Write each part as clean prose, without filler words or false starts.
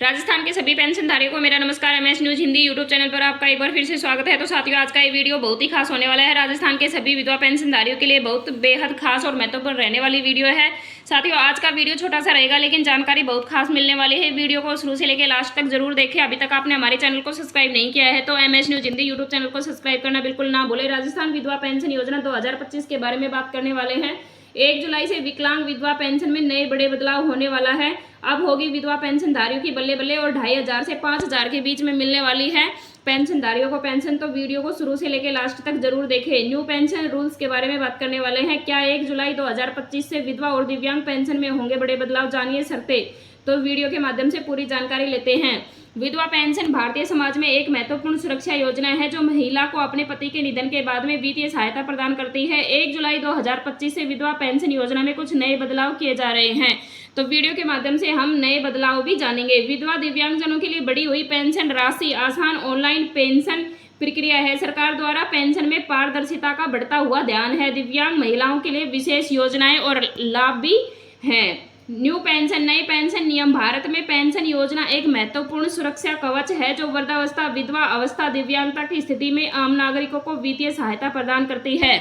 राजस्थान के सभी पेंशनधारियों को मेरा नमस्कार। MS news Hindi YouTube channel पर आपका एक बार फिर से स्वागत है। तो साथियों, आज का ये वीडियो बहुत ही खास होने वाला है। राजस्थान के सभी विधवा पेंशनधारियों के लिए बहुत बेहद खास और महत्वपूर्ण रहने वाली वीडियो है। साथियों, आज का वीडियो छोटा सा रहेगा लेकिन जानकारी बहुत खास मिलने वाली है। वीडियो को शुरू से लेकर लास्ट तक जरूर देखें। अभी तक आपने हमारे चैनल को सब्सक्राइब नहीं किया है तो MS news Hindi YouTube channel को सब्सक्राइब करना बिल्कुल ना भूले। राजस्थान विधवा पेंशन योजना 2025 के बारे में बात करने वाले हैं। 1 जुलाई से विकलांग विधवा पेंशन में नए बड़े बदलाव होने वाला है। अब होगी विधवा पेंशनधारियों की बल्ले बल्ले और 2500 से 5000 के बीच में मिलने वाली है पेंशनधारियों को पेंशन। तो वीडियो को शुरू से लेकर लास्ट तक जरूर देखें। न्यू पेंशन रूल्स के बारे में बात करने वाले हैं। क्या 1 जुलाई 2025 से विधवा और दिव्यांग पेंशन में होंगे बड़े बदलाव, जानिए शर्तें। तो वीडियो के माध्यम से पूरी जानकारी लेते हैं। विधवा पेंशन भारतीय समाज में एक महत्वपूर्ण सुरक्षा योजना है जो महिला को अपने पति के निधन के बाद में वित्तीय सहायता प्रदान करती है। 1 जुलाई 2025 से विधवा पेंशन योजना में कुछ नए बदलाव किए जा रहे हैं। तो वीडियो के माध्यम से हम नए बदलाव भी जानेंगे। विधवा दिव्यांगजनों के लिए बढ़ी हुई पेंशन राशि, आसान ऑनलाइन पेंशन प्रक्रिया है। सरकार द्वारा पेंशन में पारदर्शिता का बढ़ता हुआ ध्यान है। दिव्यांग महिलाओं के लिए विशेष योजनाएं और लाभ भी हैं। न्यू पेंशन, नए पेंशन नियम। भारत में पेंशन योजना एक महत्वपूर्ण सुरक्षा कवच है जो वृद्धावस्था, विधवा अवस्था, दिव्यांगता की स्थिति में आम नागरिकों को वित्तीय सहायता प्रदान करती है।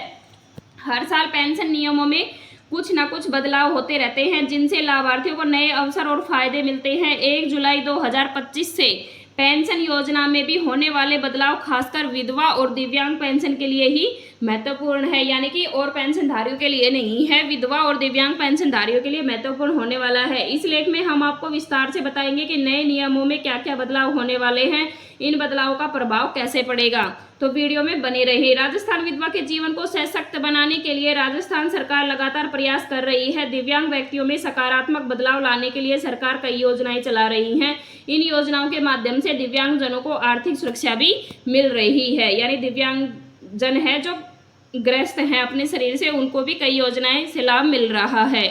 हर साल पेंशन नियमों में कुछ न कुछ बदलाव होते रहते हैं जिनसे लाभार्थियों को नए अवसर और फायदे मिलते हैं। 1 जुलाई 2025 से पेंशन योजना में भी होने वाले बदलाव खासकर विधवा और दिव्यांग पेंशन के लिए ही महत्वपूर्ण है, यानी कि और पेंशनधारियों के लिए नहीं है। विधवा और दिव्यांग पेंशनधारियों के लिए महत्वपूर्ण होने वाला है। इस लेख में हम आपको विस्तार से बताएंगे कि नए नियमों में क्या क्या बदलाव होने वाले हैं, इन बदलावों का प्रभाव कैसे पड़ेगा। तो वीडियो में बने रहिए। राजस्थान विधवा के जीवन को सशक्त बनाने के लिए राजस्थान सरकार लगातार प्रयास कर रही है। दिव्यांग व्यक्तियों में सकारात्मक बदलाव लाने के लिए सरकार कई योजनाएं चला रही है। इन योजनाओं के माध्यम से दिव्यांगजनों को आर्थिक सुरक्षा भी मिल रही है, यानी दिव्यांग जन है जो ग्रस्त हैं अपने शरीर से, उनको भी कई योजनाएं से लाभ मिल रहा है।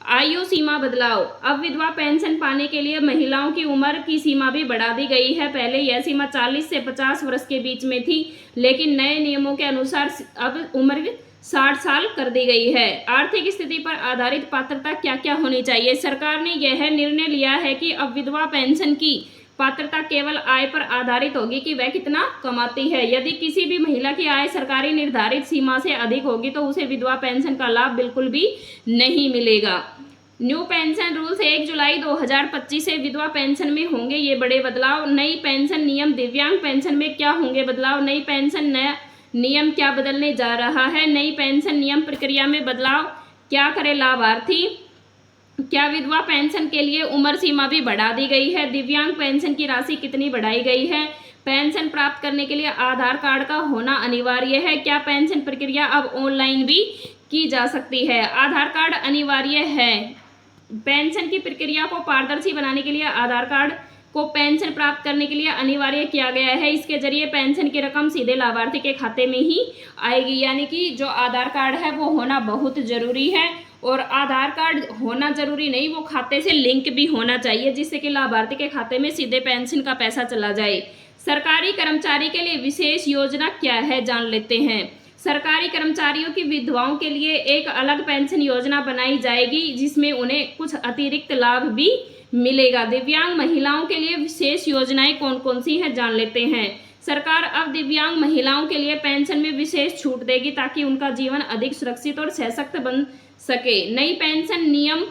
आयु सीमा बदलाव। अब विधवा पेंशन पाने के लिए महिलाओं की उम्र की सीमा भी बढ़ा दी गई है। पहले यह सीमा 40 से 50 वर्ष के बीच में थी, लेकिन नए नियमों के अनुसार अब उम्र 60 साल कर दी गई है। आर्थिक स्थिति पर आधारित पात्रता क्या क्या होनी चाहिए। सरकार ने यह निर्णय लिया है कि अब विधवा पेंशन की पात्रता केवल आय पर आधारित होगी कि वह कितना कमाती है। यदि किसी भी महिला की आय सरकारी निर्धारित सीमा से अधिक होगी तो उसे विधवा पेंशन का लाभ बिल्कुल भी नहीं मिलेगा। New pension rules. 1 जुलाई 2025 से विधवा पेंशन में होंगे ये बड़े बदलाव। नई पेंशन नियम। दिव्यांग पेंशन में क्या होंगे बदलाव। नई पेंशन नया नियम क्या बदलने जा रहा है। नई पेंशन नियम प्रक्रिया में बदलाव क्या करे लाभार्थी। क्या विधवा पेंशन के लिए उम्र सीमा भी बढ़ा दी गई है। दिव्यांग पेंशन की राशि कितनी बढ़ाई गई है। पेंशन प्राप्त करने के लिए आधार कार्ड का होना अनिवार्य है। क्या पेंशन प्रक्रिया अब ऑनलाइन भी की जा सकती है। आधार कार्ड अनिवार्य है। पेंशन की प्रक्रिया को पारदर्शी बनाने के लिए आधार कार्ड को पेंशन प्राप्त करने के लिए अनिवार्य किया गया है। इसके जरिए पेंशन की रकम सीधे लाभार्थी के खाते में ही आएगी, यानी कि जो आधार कार्ड है वो होना बहुत जरूरी है। और आधार कार्ड होना जरूरी नहीं, वो खाते से लिंक भी होना चाहिए जिससे कि लाभार्थी के खाते में सीधे पेंशन का पैसा चला जाए। सरकारी कर्मचारी के लिए विशेष योजना क्या है, जान लेते हैं। सरकारी कर्मचारियों की विधवाओं के लिए एक अलग पेंशन योजना बनाई जाएगी जिसमें उन्हें कुछ अतिरिक्त लाभ भी मिलेगा। दिव्यांग महिलाओं के लिए विशेष योजनाएं कौन कौन सी हैं, जान लेते हैं। सरकार अब दिव्यांग महिलाओं के लिए पेंशन में विशेष छूट देगी ताकि उनका जीवन अधिक सुरक्षित और सशक्त बन सके। नई पेंशन नियम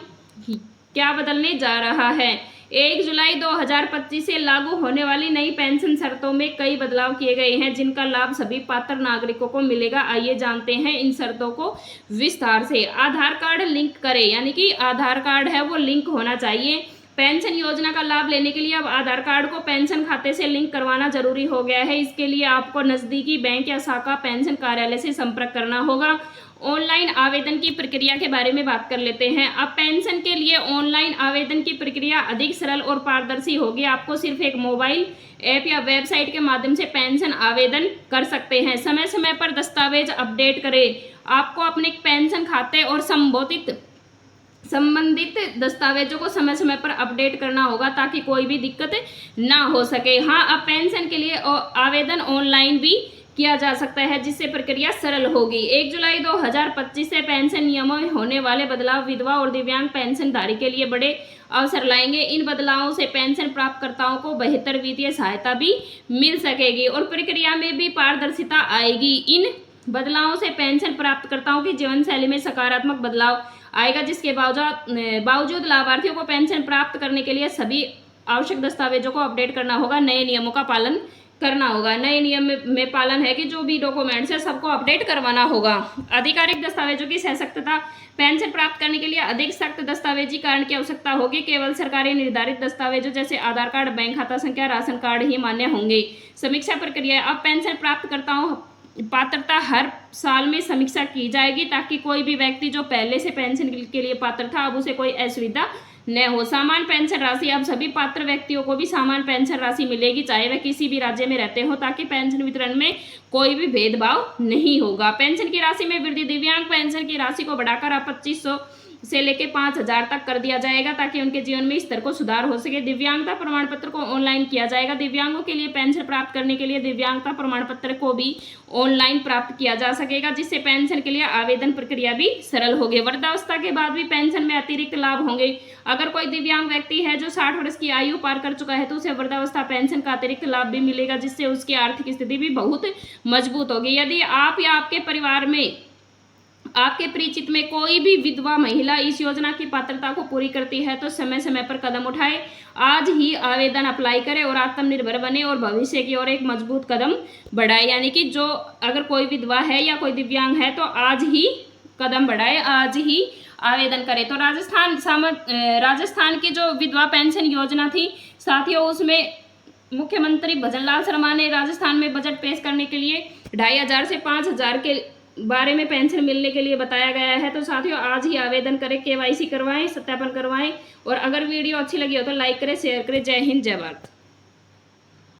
क्या बदलने जा रहा है। 1 जुलाई 2025 से लागू होने वाली नई पेंशन शर्तों में कई बदलाव किए गए हैं जिनका लाभ सभी पात्र नागरिकों को मिलेगा। आइए जानते हैं इन शर्तों को विस्तार से। आधार कार्ड लिंक करें, यानी कि आधार कार्ड है वो लिंक होना चाहिए। पेंशन योजना का लाभ लेने के लिए अब आधार कार्ड को पेंशन खाते से लिंक करवाना जरूरी हो गया है। इसके लिए आपको नज़दीकी बैंक या शाखा पेंशन कार्यालय से संपर्क करना होगा। ऑनलाइन आवेदन की प्रक्रिया के बारे में बात कर लेते हैं। अब पेंशन के लिए ऑनलाइन आवेदन की प्रक्रिया अधिक सरल और पारदर्शी होगी। आपको सिर्फ एक मोबाइल ऐप या वेबसाइट के माध्यम से पेंशन आवेदन कर सकते हैं। समय समय पर दस्तावेज अपडेट करें। आपको अपने पेंशन खाते और संबंधित दस्तावेजों को समय समय पर अपडेट करना होगा ताकि कोई भी दिक्कत ना हो सके। हाँ, अब पेंशन के लिए आवेदन ऑनलाइन भी किया जा सकता है, जिससे प्रक्रिया सरल होगी। 1 जुलाई 2025 से पेंशन नियमों में होने वाले बदलाव विधवा और दिव्यांग पेंशनधारी के लिए बड़े अवसर लाएंगे। इन बदलावों से पेंशन प्राप्तकर्ताओं को बेहतर वित्तीय सहायता भी मिल सकेगी और प्रक्रिया में भी पारदर्शिता आएगी। इन बदलावों से पेंशन प्राप्तकर्ताओं की जीवन शैली में सकारात्मक बदलाव आएगा, जिसके बावजूद लाभार्थियों को पेंशन प्राप्त करने के लिए सभी आवश्यक दस्तावेजों को अपडेट करना होगा, नए नियमों का पालन करना होगा। नए नियम में पालन है कि जो भी डॉक्यूमेंट्स है सबको अपडेट करवाना होगा। आधिकारिक दस्तावेजों की सशक्तता, पेंशन प्राप्त करने के लिए अधिक सख्त दस्तावेजीकरण की आवश्यकता होगी। केवल सरकारी निर्धारित दस्तावेजों जैसे आधार कार्ड, बैंक खाता संख्या, राशन कार्ड ही मान्य होंगे। समीक्षा प्रक्रिया, अब पेंशन प्राप्तकर्ताओं पात्रता हर साल में समीक्षा की जाएगी, ताकि कोई भी व्यक्ति जो पहले से पेंशन के लिए पात्र था अब उसे कोई असुविधा न हो। समान पेंशन राशि, अब सभी पात्र व्यक्तियों को भी समान पेंशन राशि मिलेगी, चाहे वह किसी भी राज्य में रहते हो, ताकि पेंशन वितरण में कोई भी भेदभाव नहीं होगा। पेंशन की राशि में वृद्धि, दिव्यांग पेंशन की राशि को बढ़ाकर अब 2500 से लेकर 5000 तक कर दिया जाएगा, ताकि उनके जीवन में स्तर को सुधार हो सके। दिव्यांगता प्रमाण पत्र को ऑनलाइन किया जाएगा। दिव्यांगों के लिए पेंशन प्राप्त करने के लिए दिव्यांगता प्रमाण पत्र को भी ऑनलाइन प्राप्त किया जा सकेगा, जिससे पेंशन के लिए आवेदन प्रक्रिया भी सरल होगी। वृद्धावस्था के बाद भी पेंशन में अतिरिक्त लाभ होंगे। अगर कोई दिव्यांग व्यक्ति है जो 60 वर्ष की आयु पार कर चुका है तो उसे वृद्धावस्था पेंशन का अतिरिक्त लाभ भी मिलेगा, जिससे उसकी आर्थिक स्थिति भी बहुत मजबूत होगी। यदि आप या आपके परिवार में, आपके परिचित में कोई भी विधवा महिला इस योजना की पात्रता को पूरी करती है तो समय समय पर कदम उठाए। आज ही आवेदन अप्लाई करें और आत्मनिर्भर बने और भविष्य की ओर एक मजबूत कदम बढ़ाए। यानी कि जो अगर कोई विधवा है या कोई दिव्यांग है तो आज ही कदम बढ़ाए, आज ही आवेदन करें। तो राजस्थान की जो विधवा पेंशन योजना थी साथियों, उसमें मुख्यमंत्री भजनलाल शर्मा ने राजस्थान में बजट पेश करने के लिए 2500 से 5000 के बारे में पेंशन मिलने के लिए बताया गया है। तो साथियों आज ही आवेदन करें, KYC करवाएं, सत्यापन करवाएं और अगर वीडियो अच्छी लगी हो तो लाइक करें, शेयर करें। जय हिंद, जय भारत।